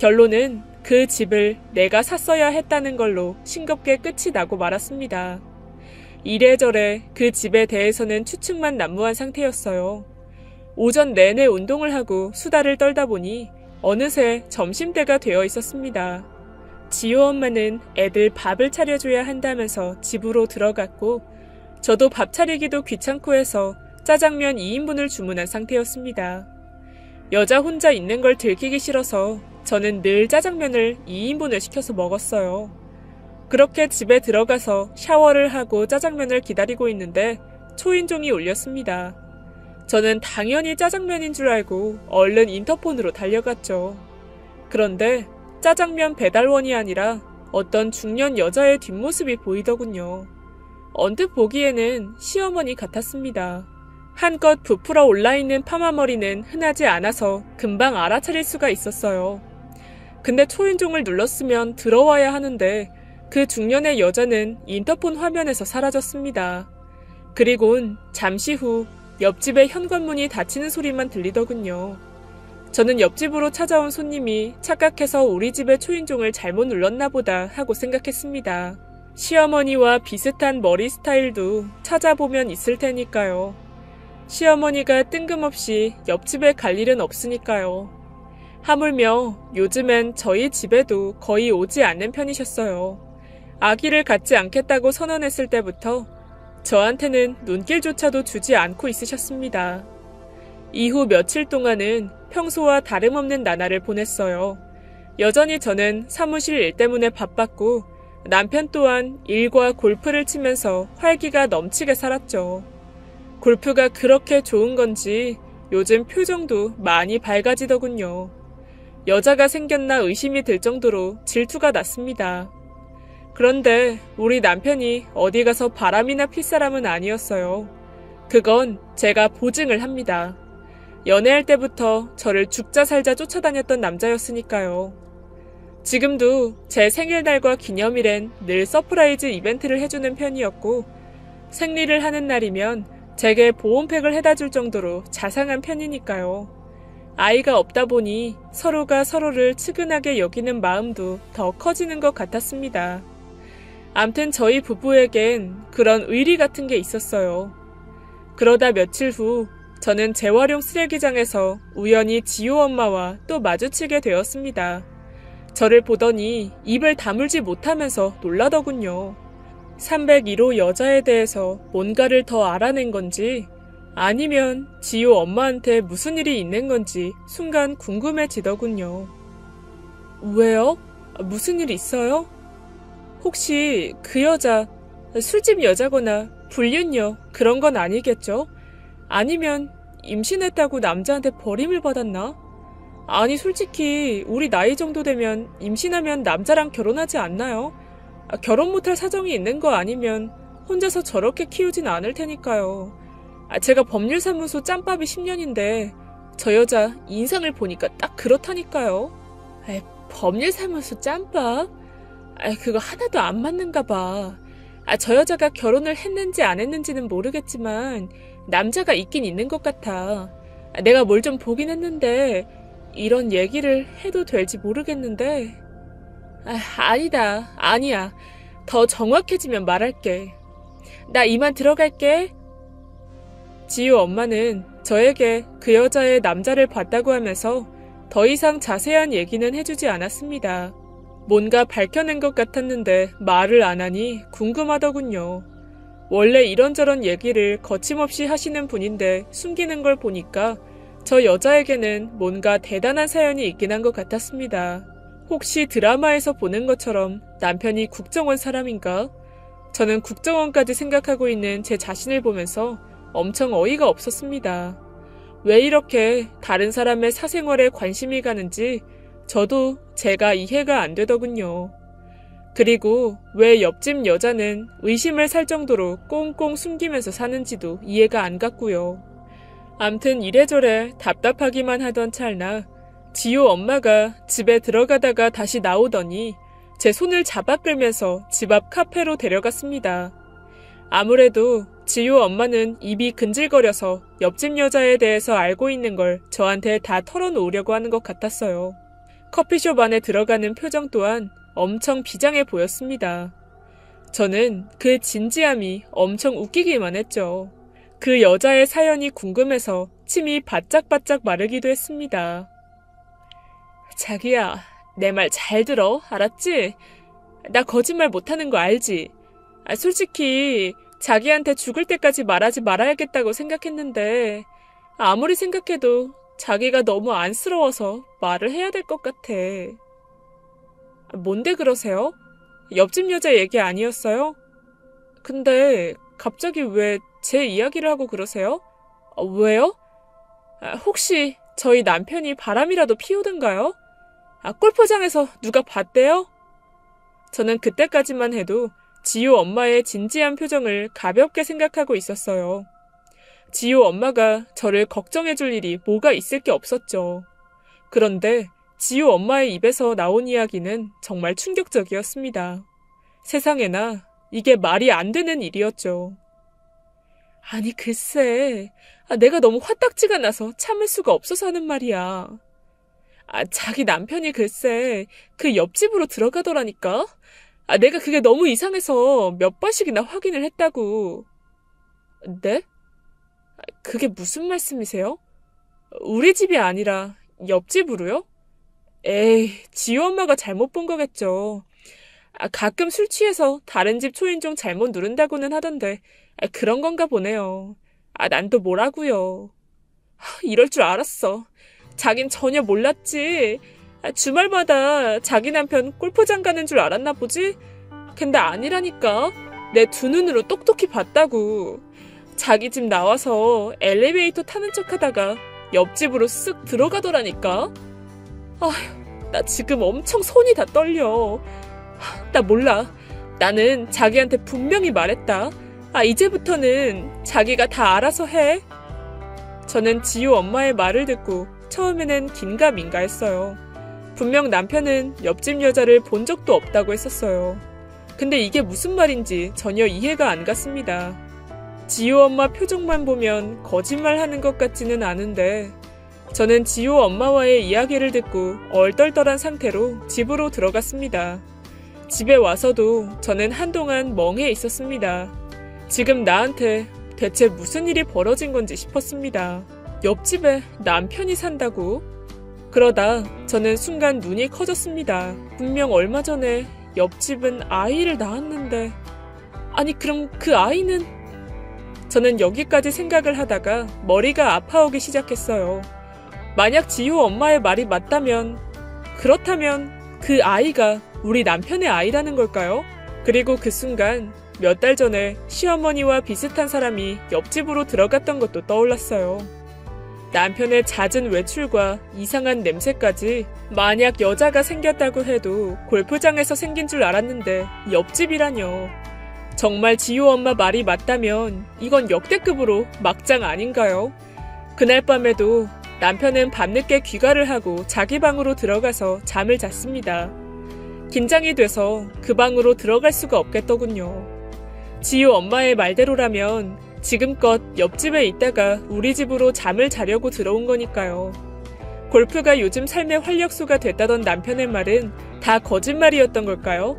결론은 그 집을 내가 샀어야 했다는 걸로 싱겁게 끝이 나고 말았습니다. 이래저래 그 집에 대해서는 추측만 난무한 상태였어요. 오전 내내 운동을 하고 수다를 떨다 보니 어느새 점심때가 되어 있었습니다. 지우 엄마는 애들 밥을 차려줘야 한다면서 집으로 들어갔고 저도 밥 차리기도 귀찮고 해서 짜장면 2인분을 주문한 상태였습니다. 여자 혼자 있는 걸 들키기 싫어서 저는 늘 짜장면을 2인분을 시켜서 먹었어요. 그렇게 집에 들어가서 샤워를 하고 짜장면을 기다리고 있는데 초인종이 울렸습니다. 저는 당연히 짜장면인 줄 알고 얼른 인터폰으로 달려갔죠. 그런데 짜장면 배달원이 아니라 어떤 중년 여자의 뒷모습이 보이더군요. 언뜻 보기에는 시어머니 같았습니다. 한껏 부풀어 올라있는 파마머리는 흔하지 않아서 금방 알아차릴 수가 있었어요. 근데 초인종을 눌렀으면 들어와야 하는데 그 중년의 여자는 인터폰 화면에서 사라졌습니다. 그리곤 잠시 후 옆집의 현관문이 닫히는 소리만 들리더군요. 저는 옆집으로 찾아온 손님이 착각해서 우리 집의 초인종을 잘못 눌렀나 보다 하고 생각했습니다. 시어머니와 비슷한 머리 스타일도 찾아보면 있을 테니까요. 시어머니가 뜬금없이 옆집에 갈 일은 없으니까요. 하물며 요즘엔 저희 집에도 거의 오지 않는 편이셨어요. 아기를 갖지 않겠다고 선언했을 때부터 저한테는 눈길조차도 주지 않고 있으셨습니다. 이후 며칠 동안은 평소와 다름없는 나날을 보냈어요. 여전히 저는 사무실 일 때문에 바빴고 남편 또한 일과 골프를 치면서 활기가 넘치게 살았죠. 골프가 그렇게 좋은 건지 요즘 표정도 많이 밝아지더군요. 여자가 생겼나 의심이 들 정도로 질투가 났습니다. 그런데 우리 남편이 어디 가서 바람이나 필 사람은 아니었어요. 그건 제가 보증을 합니다. 연애할 때부터 저를 죽자 살자 쫓아다녔던 남자였으니까요. 지금도 제 생일날과 기념일엔 늘 서프라이즈 이벤트를 해주는 편이었고 생리를 하는 날이면 제게 보온팩을 해다 줄 정도로 자상한 편이니까요. 아이가 없다 보니 서로가 서로를 측은하게 여기는 마음도 더 커지는 것 같았습니다. 암튼 저희 부부에겐 그런 의리 같은 게 있었어요. 그러다 며칠 후 저는 재활용 쓰레기장에서 우연히 지우 엄마와 또 마주치게 되었습니다. 저를 보더니 입을 다물지 못하면서 놀라더군요. 301호 여자에 대해서 뭔가를 더 알아낸 건지 아니면 지우 엄마한테 무슨 일이 있는 건지 순간 궁금해지더군요. 왜요? 무슨 일 있어요? 혹시 그 여자 술집 여자거나 불륜녀 그런 건 아니겠죠? 아니면 임신했다고 남자한테 버림을 받았나? 아니 솔직히 우리 나이 정도 되면 임신하면 남자랑 결혼하지 않나요? 결혼 못할 사정이 있는 거 아니면 혼자서 저렇게 키우진 않을 테니까요. 제가 법률사무소 짬밥이 10년인데 저 여자 인상을 보니까 딱 그렇다니까요. 법률사무소 짬밥? 그거 하나도 안 맞는가 봐. 저 여자가 결혼을 했는지 안 했는지는 모르겠지만 남자가 있긴 있는 것 같아. 내가 뭘 좀 보긴 했는데 이런 얘기를 해도 될지 모르겠는데 아니다. 아니야. 더 정확해지면 말할게. 나 이만 들어갈게. 지우 엄마는 저에게 그 여자의 남자를 봤다고 하면서 더 이상 자세한 얘기는 해주지 않았습니다. 뭔가 밝혀낸 것 같았는데 말을 안 하니 궁금하더군요. 원래 이런저런 얘기를 거침없이 하시는 분인데 숨기는 걸 보니까 저 여자에게는 뭔가 대단한 사연이 있긴 한 것 같았습니다. 혹시 드라마에서 보는 것처럼 남편이 국정원 사람인가? 저는 국정원까지 생각하고 있는 제 자신을 보면서 엄청 어이가 없었습니다. 왜 이렇게 다른 사람의 사생활에 관심이 가는지 저도 제가 이해가 안 되더군요. 그리고 왜 옆집 여자는 의심을 살 정도로 꽁꽁 숨기면서 사는지도 이해가 안 갔고요. 암튼 이래저래 답답하기만 하던 찰나 지효 엄마가 집에 들어가다가 다시 나오더니 제 손을 잡아 끌면서 집 앞 카페로 데려갔습니다. 아무래도 지효 엄마는 입이 근질거려서 옆집 여자에 대해서 알고 있는 걸 저한테 다 털어놓으려고 하는 것 같았어요. 커피숍 안에 들어가는 표정 또한 엄청 비장해 보였습니다. 저는 그 진지함이 엄청 웃기기만 했죠. 그 여자의 사연이 궁금해서 침이 바짝바짝 마르기도 했습니다. 자기야, 내 말 잘 들어, 알았지? 나 거짓말 못하는 거 알지? 솔직히 자기한테 죽을 때까지 말하지 말아야겠다고 생각했는데 아무리 생각해도 자기가 너무 안쓰러워서 말을 해야 될 것 같아. 뭔데 그러세요? 옆집 여자 얘기 아니었어요? 근데 갑자기 왜 제 이야기를 하고 그러세요? 왜요? 혹시 저희 남편이 바람이라도 피우던가요? 골프장에서 누가 봤대요? 저는 그때까지만 해도 지효 엄마의 진지한 표정을 가볍게 생각하고 있었어요. 지효 엄마가 저를 걱정해줄 일이 뭐가 있을 게 없었죠. 그런데 지효 엄마의 입에서 나온 이야기는 정말 충격적이었습니다. 세상에나 이게 말이 안 되는 일이었죠. 아니 글쎄, 내가 너무 화딱지가 나서 참을 수가 없어서 하는 말이야. 자기 남편이 글쎄 그 옆집으로 들어가더라니까? 내가 그게 너무 이상해서 몇 번씩이나 확인을 했다고. 네? 그게 무슨 말씀이세요? 우리 집이 아니라 옆집으로요? 에이, 지효 엄마가 잘못 본 거겠죠. 가끔 술 취해서 다른 집 초인종 잘못 누른다고는 하던데 그런 건가 보네요. 난 또 뭐라고요. 이럴 줄 알았어. 자긴 전혀 몰랐지. 주말마다 자기 남편 골프장 가는 줄 알았나 보지? 근데 아니라니까. 내 두 눈으로 똑똑히 봤다고. 자기 집 나와서 엘리베이터 타는 척 하다가 옆집으로 쓱 들어가더라니까. 아휴, 나 지금 엄청 손이 다 떨려. 나 몰라. 나는 자기한테 분명히 말했다. 이제부터는 자기가 다 알아서 해. 저는 지효 엄마의 말을 듣고 처음에는 긴가민가 했어요. 분명 남편은 옆집 여자를 본 적도 없다고 했었어요. 근데 이게 무슨 말인지 전혀 이해가 안 갔습니다. 지효 엄마 표정만 보면 거짓말하는 것 같지는 않은데 저는 지효 엄마와의 이야기를 듣고 얼떨떨한 상태로 집으로 들어갔습니다. 집에 와서도 저는 한동안 멍해 있었습니다. 지금 나한테 대체 무슨 일이 벌어진 건지 싶었습니다. 옆집에 남편이 산다고? 그러다 저는 순간 눈이 커졌습니다. 분명 얼마 전에 옆집은 아이를 낳았는데 아니 그럼 그 아이는? 저는 여기까지 생각을 하다가 머리가 아파오기 시작했어요. 만약 지효 엄마의 말이 맞다면 그렇다면 그 아이가 우리 남편의 아이라는 걸까요? 그리고 그 순간 몇 달 전에 시어머니와 비슷한 사람이 옆집으로 들어갔던 것도 떠올랐어요. 남편의 잦은 외출과 이상한 냄새까지 만약 여자가 생겼다고 해도 골프장에서 생긴 줄 알았는데 옆집이라뇨. 정말 지효 엄마 말이 맞다면 이건 역대급으로 막장 아닌가요? 그날 밤에도 남편은 밤늦게 귀가를 하고 자기 방으로 들어가서 잠을 잤습니다. 긴장이 돼서 그 방으로 들어갈 수가 없겠더군요. 지효 엄마의 말대로라면 지금껏 옆집에 있다가 우리 집으로 잠을 자려고 들어온 거니까요. 골프가 요즘 삶의 활력소가 됐다던 남편의 말은 다 거짓말이었던 걸까요?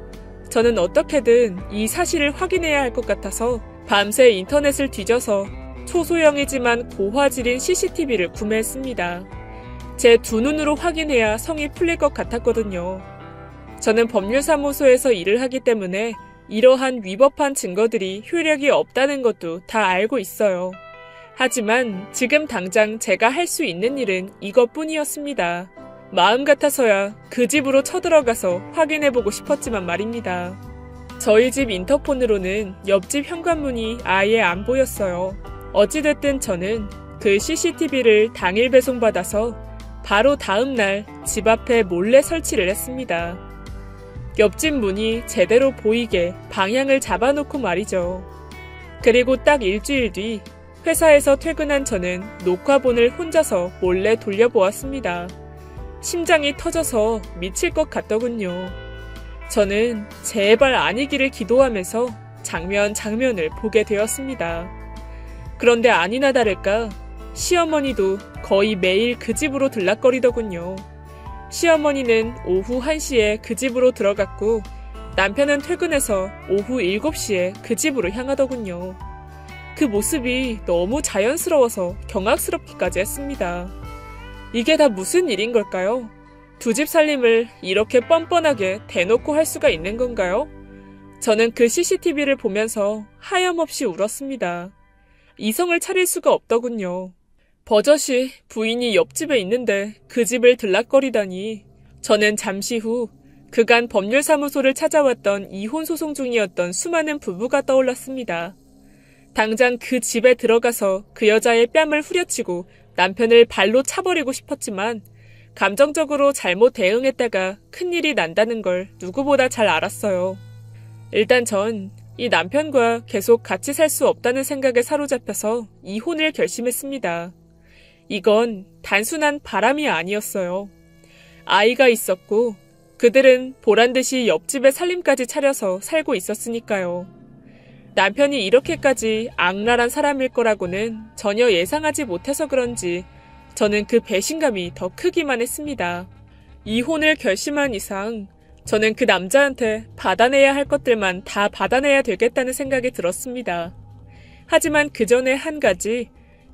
저는 어떻게든 이 사실을 확인해야 할 것 같아서 밤새 인터넷을 뒤져서 초소형이지만 고화질인 CCTV를 구매했습니다. 제 두 눈으로 확인해야 성이 풀릴 것 같았거든요. 저는 법률사무소에서 일을 하기 때문에 이러한 위법한 증거들이 효력이 없다는 것도 다 알고 있어요. 하지만 지금 당장 제가 할 수 있는 일은 이것뿐이었습니다. 마음 같아서야 그 집으로 쳐들어가서 확인해보고 싶었지만 말입니다. 저희 집 인터폰으로는 옆집 현관문이 아예 안 보였어요. 어찌됐든 저는 그 CCTV를 당일 배송받아서 바로 다음날 집 앞에 몰래 설치를 했습니다. 옆집 문이 제대로 보이게 방향을 잡아놓고 말이죠. 그리고 딱 일주일 뒤 회사에서 퇴근한 저는 녹화본을 혼자서 몰래 돌려보았습니다. 심장이 터져서 미칠 것 같더군요. 저는 제발 아니기를 기도하면서 장면을 보게 되었습니다. 그런데 아니나 다를까 시어머니도 거의 매일 그 집으로 들락거리더군요. 시어머니는 오후 1시에 그 집으로 들어갔고 남편은 퇴근해서 오후 7시에 그 집으로 향하더군요. 그 모습이 너무 자연스러워서 경악스럽기까지 했습니다. 이게 다 무슨 일인 걸까요? 두 집 살림을 이렇게 뻔뻔하게 대놓고 할 수가 있는 건가요? 저는 그 CCTV를 보면서 하염없이 울었습니다. 이성을 차릴 수가 없더군요. 버젓이 부인이 옆집에 있는데 그 집을 들락거리다니. 저는 잠시 후 그간 법률사무소를 찾아왔던 이혼소송 중이었던 수많은 부부가 떠올랐습니다. 당장 그 집에 들어가서 그 여자의 뺨을 후려치고 남편을 발로 차버리고 싶었지만 감정적으로 잘못 대응했다가 큰일이 난다는 걸 누구보다 잘 알았어요. 일단 전 이 남편과 계속 같이 살 수 없다는 생각에 사로잡혀서 이혼을 결심했습니다. 이건 단순한 바람이 아니었어요. 아이가 있었고 그들은 보란듯이 옆집에 살림까지 차려서 살고 있었으니까요. 남편이 이렇게까지 악랄한 사람일 거라고는 전혀 예상하지 못해서 그런지 저는 그 배신감이 더 크기만 했습니다. 이혼을 결심한 이상 저는 그 남자한테 받아내야 할 것들만 다 받아내야 되겠다는 생각이 들었습니다. 하지만 그 전에 한 가지,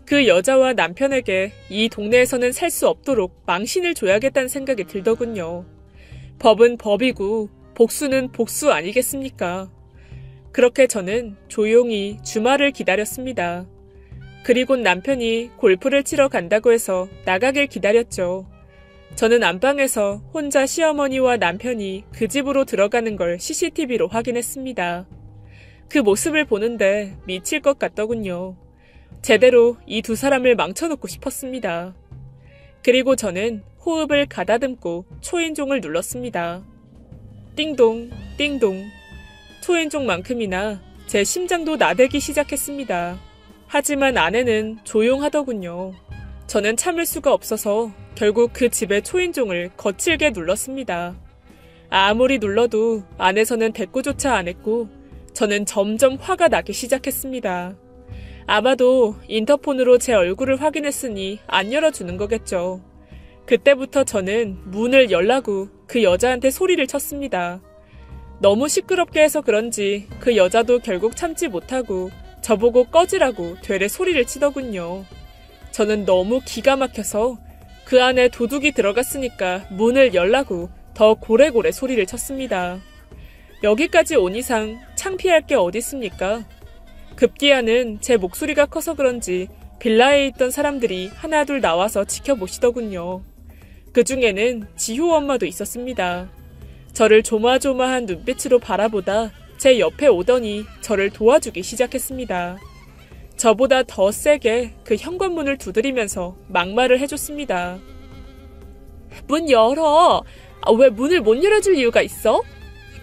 그 여자와 남편에게 이 동네에서는 살 수 없도록 망신을 줘야겠다는 생각이 들더군요. 법은 법이고 복수는 복수 아니겠습니까? 그렇게 저는 조용히 주말을 기다렸습니다. 그리고 남편이 골프를 치러 간다고 해서 나가길 기다렸죠. 저는 안방에서 혼자 시어머니와 남편이 그 집으로 들어가는 걸 CCTV로 확인했습니다. 그 모습을 보는데 미칠 것 같더군요. 제대로 이 두 사람을 망쳐놓고 싶었습니다. 그리고 저는 호흡을 가다듬고 초인종을 눌렀습니다. 띵동, 띵동. 초인종만큼이나 제 심장도 나대기 시작했습니다. 하지만 아내는 조용하더군요. 저는 참을 수가 없어서 결국 그 집의 초인종을 거칠게 눌렀습니다. 아무리 눌러도 안에서는 대꾸조차 안 했고 저는 점점 화가 나기 시작했습니다. 아마도 인터폰으로 제 얼굴을 확인했으니 안 열어주는 거겠죠. 그때부터 저는 문을 열라고 그 여자한테 소리를 쳤습니다. 너무 시끄럽게 해서 그런지 그 여자도 결국 참지 못하고 저보고 꺼지라고 되레 소리를 치더군요. 저는 너무 기가 막혀서 그 안에 도둑이 들어갔으니까 문을 열라고 더 고래고래 소리를 쳤습니다. 여기까지 온 이상 창피할 게 어디 있습니까? 급기야는 제 목소리가 커서 그런지 빌라에 있던 사람들이 하나둘 나와서 지켜보시더군요. 그 중에는 지효 엄마도 있었습니다. 저를 조마조마한 눈빛으로 바라보다 제 옆에 오더니 저를 도와주기 시작했습니다. 저보다 더 세게 그 현관문을 두드리면서 막말을 해줬습니다. 문 열어! 왜 문을 못 열어줄 이유가 있어?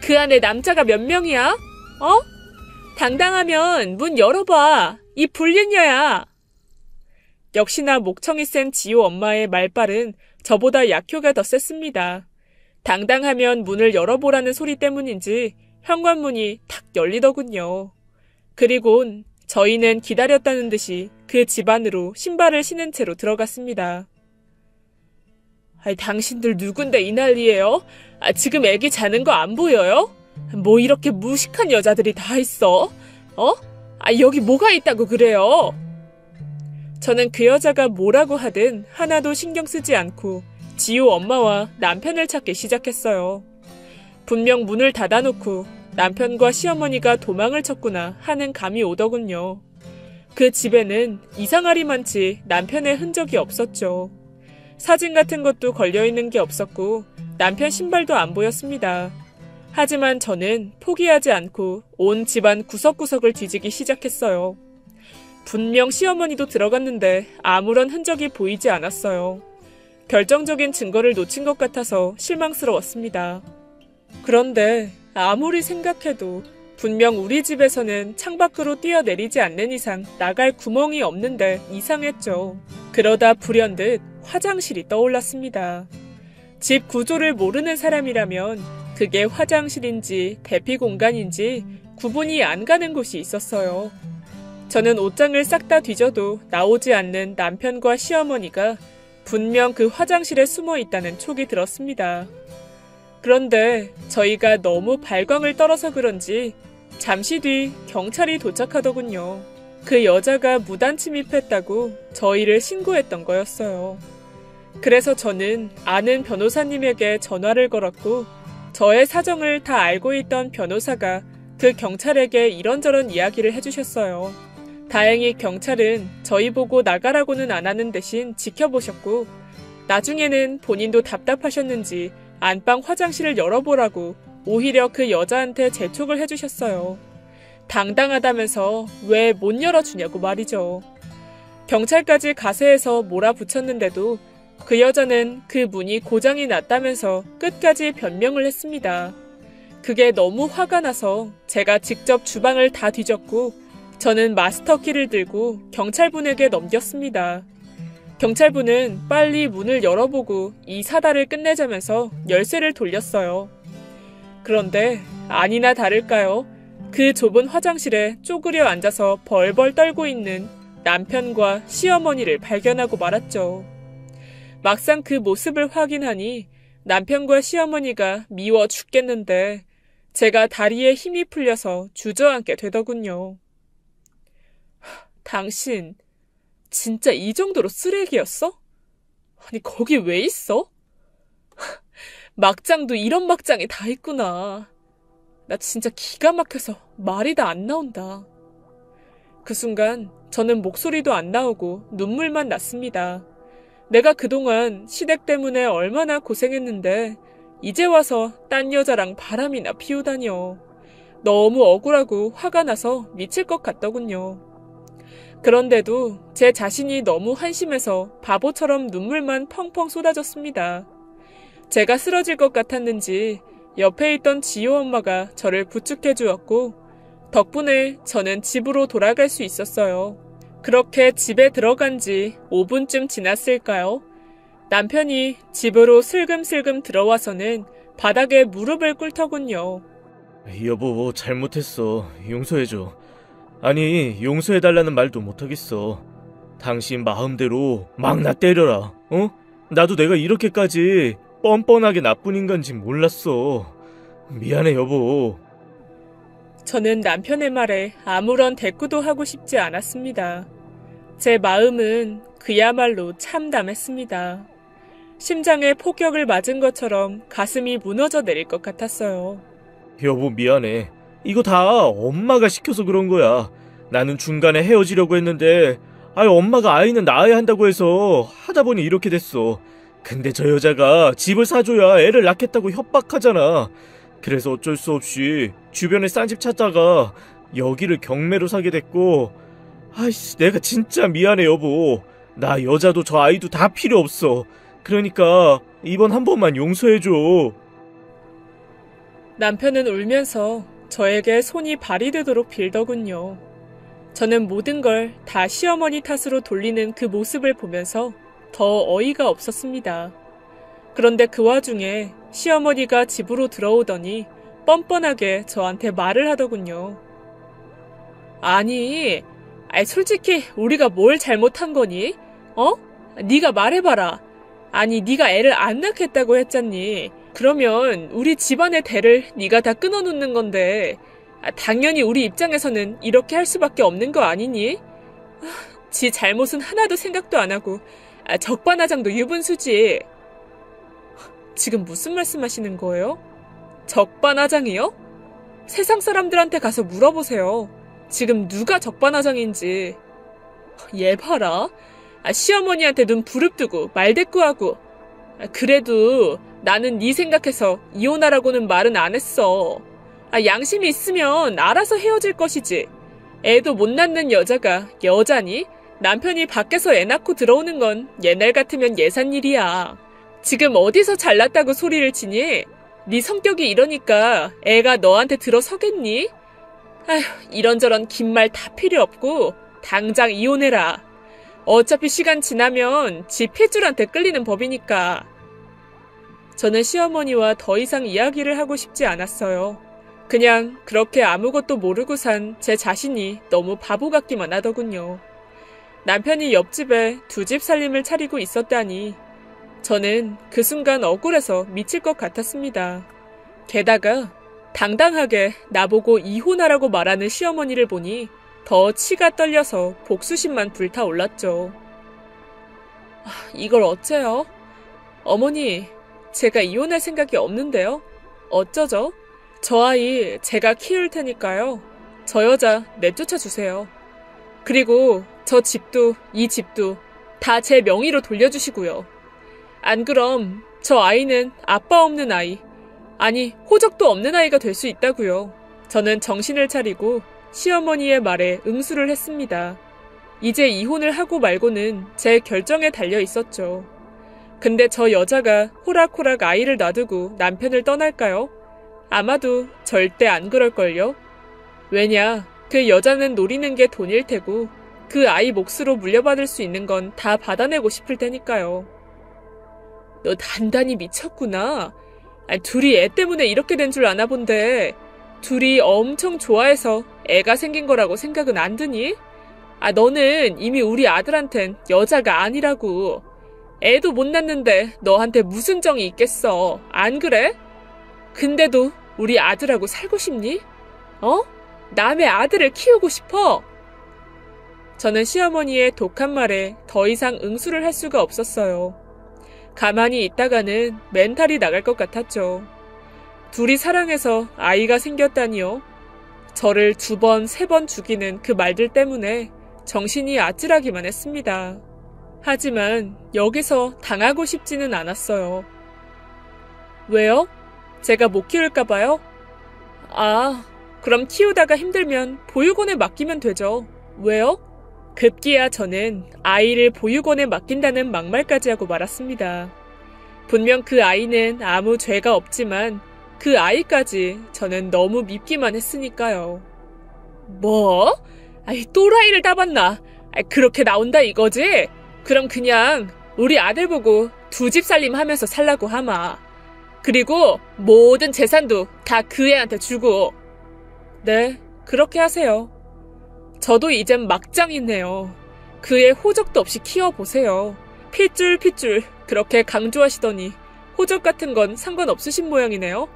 그 안에 남자가 몇 명이야? 어? 당당하면 문 열어봐! 이 불륜녀야! 역시나 목청이 센 지호 엄마의 말발은 저보다 약효가 더 셌습니다. 당당하면 문을 열어보라는 소리 때문인지 현관문이 탁 열리더군요. 그리곤 저희는 기다렸다는 듯이 그 집 안으로 신발을 신은 채로 들어갔습니다. 당신들 누군데 이 난리예요? 지금 애기 자는 거 안 보여요? 뭐 이렇게 무식한 여자들이 다 있어? 여기 뭐가 있다고 그래요? 저는 그 여자가 뭐라고 하든 하나도 신경 쓰지 않고 지호 엄마와 남편을 찾기 시작했어요. 분명 문을 닫아놓고 남편과 시어머니가 도망을 쳤구나 하는 감이 오더군요. 그 집에는 이상하리만치 남편의 흔적이 없었죠. 사진 같은 것도 걸려있는 게 없었고 남편 신발도 안 보였습니다. 하지만 저는 포기하지 않고 온 집안 구석구석을 뒤지기 시작했어요. 분명 시어머니도 들어갔는데 아무런 흔적이 보이지 않았어요. 결정적인 증거를 놓친 것 같아서 실망스러웠습니다. 그런데 아무리 생각해도 분명 우리 집에서는 창밖으로 뛰어내리지 않는 이상 나갈 구멍이 없는데 이상했죠. 그러다 불현듯 화장실이 떠올랐습니다. 집 구조를 모르는 사람이라면 그게 화장실인지 대피 공간인지 구분이 안 가는 곳이 있었어요. 저는 옷장을 싹 다 뒤져도 나오지 않는 남편과 시어머니가 분명 그 화장실에 숨어 있다는 촉이 들었습니다. 그런데 저희가 너무 발광을 떨어서 그런지 잠시 뒤 경찰이 도착하더군요. 그 여자가 무단 침입했다고 저희를 신고했던 거였어요. 그래서 저는 아는 변호사님에게 전화를 걸었고 저의 사정을 다 알고 있던 변호사가 그 경찰에게 이런저런 이야기를 해주셨어요. 다행히 경찰은 저희 보고 나가라고는 안 하는 대신 지켜보셨고 나중에는 본인도 답답하셨는지 안방 화장실을 열어보라고 오히려 그 여자한테 재촉을 해주셨어요. 당당하다면서 왜 못 열어주냐고 말이죠. 경찰까지 가세해서 몰아붙였는데도 그 여자는 그 문이 고장이 났다면서 끝까지 변명을 했습니다. 그게 너무 화가 나서 제가 직접 주방을 다 뒤졌고 저는 마스터키를 들고 경찰분에게 넘겼습니다. 경찰분은 빨리 문을 열어보고 이 사달을 끝내자면서 열쇠를 돌렸어요. 그런데 아니나 다를까요? 그 좁은 화장실에 쪼그려 앉아서 벌벌 떨고 있는 남편과 시어머니를 발견하고 말았죠. 막상 그 모습을 확인하니 남편과 시어머니가 미워 죽겠는데 제가 다리에 힘이 풀려서 주저앉게 되더군요. 당신 진짜 이 정도로 쓰레기였어? 아니 거기 왜 있어? 막장도 이런 막장이 다 있구나. 나 진짜 기가 막혀서 말이 다 안 나온다. 그 순간 저는 목소리도 안 나오고 눈물만 났습니다. 내가 그동안 시댁 때문에 얼마나 고생했는데 이제 와서 딴 여자랑 바람이나 피우다니요. 너무 억울하고 화가 나서 미칠 것 같더군요. 그런데도 제 자신이 너무 한심해서 바보처럼 눈물만 펑펑 쏟아졌습니다. 제가 쓰러질 것 같았는지 옆에 있던 지효 엄마가 저를 부축해 주었고 덕분에 저는 집으로 돌아갈 수 있었어요. 그렇게 집에 들어간 지 5분쯤 지났을까요? 남편이 집으로 슬금슬금 들어와서는 바닥에 무릎을 꿇더군요. 여보, 잘못했어. 용서해줘. 아니, 용서해달라는 말도 못하겠어. 당신 마음대로 막 나 때려라. 어? 나도 내가 이렇게까지 뻔뻔하게 나쁜 인간인지 몰랐어. 미안해, 여보. 저는 남편의 말에 아무런 대꾸도 하고 싶지 않았습니다. 제 마음은 그야말로 참담했습니다. 심장에 폭격을 맞은 것처럼 가슴이 무너져 내릴 것 같았어요. 여보, 미안해. 이거 다 엄마가 시켜서 그런 거야. 나는 중간에 헤어지려고 했는데 엄마가 아이는 낳아야 한다고 해서 하다 보니 이렇게 됐어. 근데 저 여자가 집을 사줘야 애를 낳겠다고 협박하잖아. 그래서 어쩔 수 없이 주변에 싼 집 찾다가 여기를 경매로 사게 됐고, 아이씨, 내가 진짜 미안해, 여보. 나 여자도 저 아이도 다 필요 없어. 그러니까 이번 한 번만 용서해줘. 남편은 울면서 저에게 손이 발이 되도록 빌더군요. 저는 모든 걸 다 시어머니 탓으로 돌리는 그 모습을 보면서 더 어이가 없었습니다. 그런데 그 와중에 시어머니가 집으로 들어오더니 뻔뻔하게 저한테 말을 하더군요. 아니, 솔직히 우리가 뭘 잘못한 거니? 네가 말해봐라. 아니, 네가 애를 안 낳겠다고 했잖니. 그러면 우리 집안의 대를 네가 다 끊어놓는 건데 당연히 우리 입장에서는 이렇게 할 수밖에 없는 거 아니니? 지 잘못은 하나도 생각도 안 하고 적반하장도 유분수지. 지금 무슨 말씀하시는 거예요? 적반하장이요? 세상 사람들한테 가서 물어보세요. 지금 누가 적반하장인지. 얘 봐라. 시어머니한테 눈 부릅뜨고 말대꾸하고. 그래도 나는 네 생각해서 이혼하라고는 말은 안 했어. 양심이 있으면 알아서 헤어질 것이지. 애도 못 낳는 여자가 여자니? 남편이 밖에서 애 낳고 들어오는 건 옛날 같으면 예산일이야. 지금 어디서 잘났다고 소리를 치니? 네 성격이 이러니까 애가 너한테 들어서겠니? 아휴, 이런저런 긴 말 다 필요 없고 당장 이혼해라. 어차피 시간 지나면 지 핏줄한테 끌리는 법이니까. 저는 시어머니와 더 이상 이야기를 하고 싶지 않았어요. 그냥 그렇게 아무것도 모르고 산 제 자신이 너무 바보 같기만 하더군요. 남편이 옆집에 2집 살림을 차리고 있었다니 저는 그 순간 억울해서 미칠 것 같았습니다. 게다가 당당하게 나보고 이혼하라고 말하는 시어머니를 보니 더 치가 떨려서 복수심만 불타올랐죠. 이걸 어째요? 어머니, 제가 이혼할 생각이 없는데요? 어쩌죠? 저 아이 제가 키울 테니까요. 저 여자 내쫓아 주세요. 그리고 저 집도 이 집도 다 제 명의로 돌려주시고요. 안 그럼 저 아이는 아빠 없는 아이, 아니 호적도 없는 아이가 될 수 있다고요. 저는 정신을 차리고 시어머니의 말에 응수를 했습니다. 이제 이혼을 하고 말고는 제 결정에 달려 있었죠. 근데 저 여자가 호락호락 아이를 놔두고 남편을 떠날까요? 아마도 절대 안 그럴걸요? 왜냐, 그 여자는 노리는 게 돈일 테고 그 아이 몫으로 물려받을 수 있는 건 다 받아내고 싶을 테니까요. 너 단단히 미쳤구나. 둘이 애 때문에 이렇게 된 줄 아나 본데 둘이 엄청 좋아해서 애가 생긴 거라고 생각은 안 드니? 너는 이미 우리 아들한텐 여자가 아니라고. 애도 못 낳는데 너한테 무슨 정이 있겠어. 안 그래? 근데도 우리 아들하고 살고 싶니? 남의 아들을 키우고 싶어? 저는 시어머니의 독한 말에 더 이상 응수를 할 수가 없었어요. 가만히 있다가는 멘탈이 나갈 것 같았죠. 둘이 사랑해서 아이가 생겼다니요. 저를 2번, 3번 죽이는 그 말들 때문에 정신이 아찔하기만 했습니다. 하지만 여기서 당하고 싶지는 않았어요. 왜요? 제가 못 키울까봐요? 그럼 키우다가 힘들면 보육원에 맡기면 되죠. 왜요? 급기야 저는 아이를 보육원에 맡긴다는 막말까지 하고 말았습니다. 분명 그 아이는 아무 죄가 없지만 그 아이까지 저는 너무 밉기만 했으니까요. 뭐? 또라이를 따봤나? 그렇게 나온다 이거지? 그럼 그냥 우리 아들 보고 2집 살림 하면서 살라고 하마. 그리고 모든 재산도 다 그 애한테 주고. 네, 그렇게 하세요. 저도 이젠 막장이네요. 그 애 호적도 없이 키워보세요. 핏줄 그렇게 강조하시더니 호적 같은 건 상관없으신 모양이네요.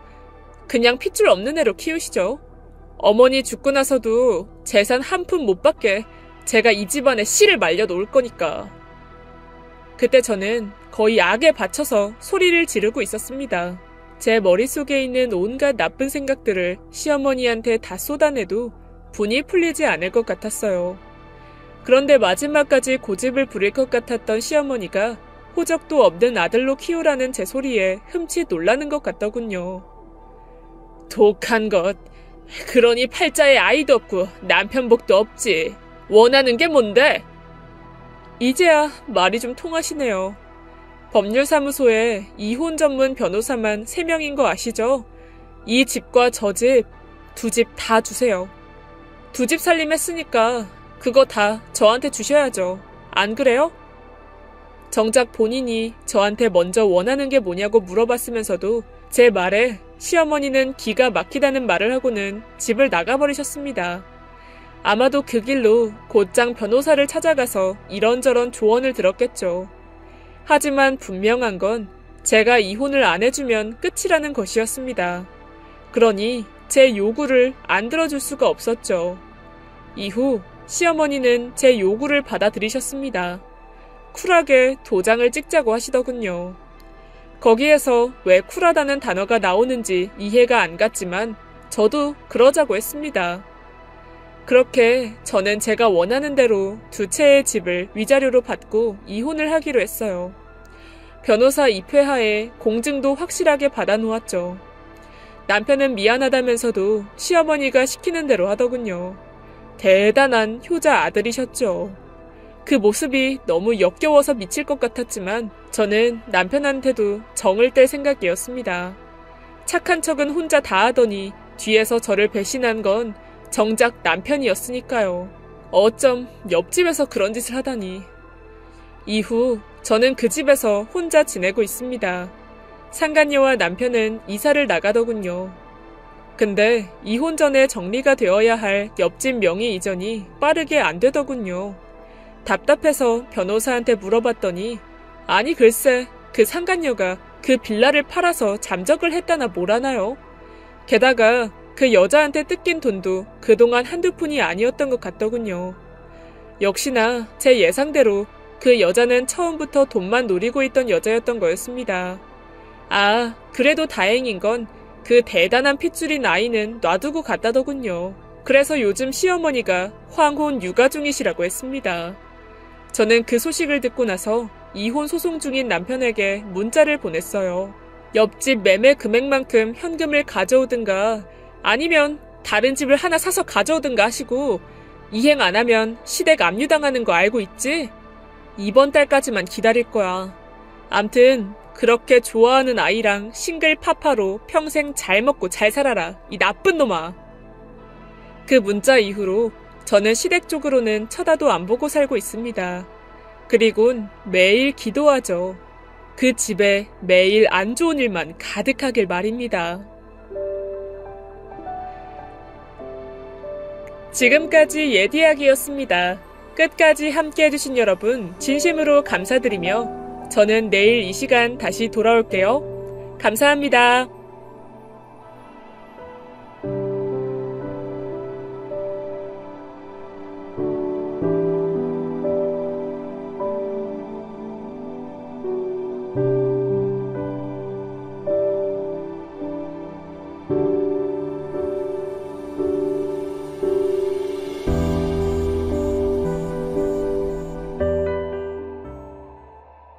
그냥 핏줄 없는 애로 키우시죠. 어머니 죽고 나서도 재산 한 푼 못 받게 제가 이 집안에 씨를 말려 놓을 거니까. 그때 저는 거의 악에 받쳐서 소리를 지르고 있었습니다. 제 머릿속에 있는 온갖 나쁜 생각들을 시어머니한테 다 쏟아내도 분이 풀리지 않을 것 같았어요. 그런데 마지막까지 고집을 부릴 것 같았던 시어머니가 호적도 없는 아들로 키우라는 제 소리에 흠칫 놀라는 것 같더군요. 독한 것. 그러니 팔자에 아이도 없고 남편 복도 없지. 원하는 게 뭔데? 이제야 말이 좀 통하시네요. 법률사무소에 이혼 전문 변호사만 3명인 거 아시죠? 이 집과 저 집, 2집 다 주세요. 2집 살림했으니까 그거 다 저한테 주셔야죠. 안 그래요? 정작 본인이 저한테 먼저 원하는 게 뭐냐고 물어봤으면서도 제 말에 시어머니는 기가 막히다는 말을 하고는 집을 나가버리셨습니다. 아마도 그 길로 곧장 변호사를 찾아가서 이런저런 조언을 들었겠죠. 하지만 분명한 건 제가 이혼을 안 해주면 끝이라는 것이었습니다. 그러니 제 요구를 안 들어줄 수가 없었죠. 이후 시어머니는 제 요구를 받아들이셨습니다. 쿨하게 도장을 찍자고 하시더군요. 거기에서 왜 쿨하다는 단어가 나오는지 이해가 안 갔지만 저도 그러자고 했습니다. 그렇게 저는 제가 원하는 대로 두 채의 집을 위자료로 받고 이혼을 하기로 했어요. 변호사 입회하에 공증도 확실하게 받아놓았죠. 남편은 미안하다면서도 시어머니가 시키는 대로 하더군요. 대단한 효자 아들이셨죠. 그 모습이 너무 역겨워서 미칠 것 같았지만 저는 남편한테도 정을 뗄 생각이었습니다. 착한 척은 혼자 다 하더니 뒤에서 저를 배신한 건 정작 남편이었으니까요. 어쩜 옆집에서 그런 짓을 하다니. 이후 저는 그 집에서 혼자 지내고 있습니다. 상간녀와 남편은 이사를 나가더군요. 근데 이혼 전에 정리가 되어야 할 옆집 명의 이전이 빠르게 안 되더군요. 답답해서 변호사한테 물어봤더니 아니 글쎄 그 상간녀가 그 빌라를 팔아서 잠적을 했다나 뭐라나요? 게다가 그 여자한테 뜯긴 돈도 그동안 한두 푼이 아니었던 것 같더군요. 역시나 제 예상대로 그 여자는 처음부터 돈만 노리고 있던 여자였던 거였습니다. 아, 그래도 다행인 건 그 대단한 핏줄인 아이는 놔두고 갔다더군요. 그래서 요즘 시어머니가 황혼 육아 중이시라고 했습니다. 저는 그 소식을 듣고 나서 이혼 소송 중인 남편에게 문자를 보냈어요. 옆집 매매 금액만큼 현금을 가져오든가 아니면 다른 집을 하나 사서 가져오든가 하시고 이행 안 하면 시댁 압류당하는 거 알고 있지? 이번 달까지만 기다릴 거야. 암튼 그렇게 좋아하는 아이랑 싱글 파파로 평생 잘 먹고 잘 살아라. 이 나쁜 놈아. 그 문자 이후로 저는 시댁 쪽으로는 쳐다도 안 보고 살고 있습니다. 그리곤 매일 기도하죠. 그 집에 매일 안 좋은 일만 가득하길 말입니다. 지금까지 예디약이었습니다. 끝까지 함께 해주신 여러분 진심으로 감사드리며 저는 내일 이 시간 다시 돌아올게요. 감사합니다.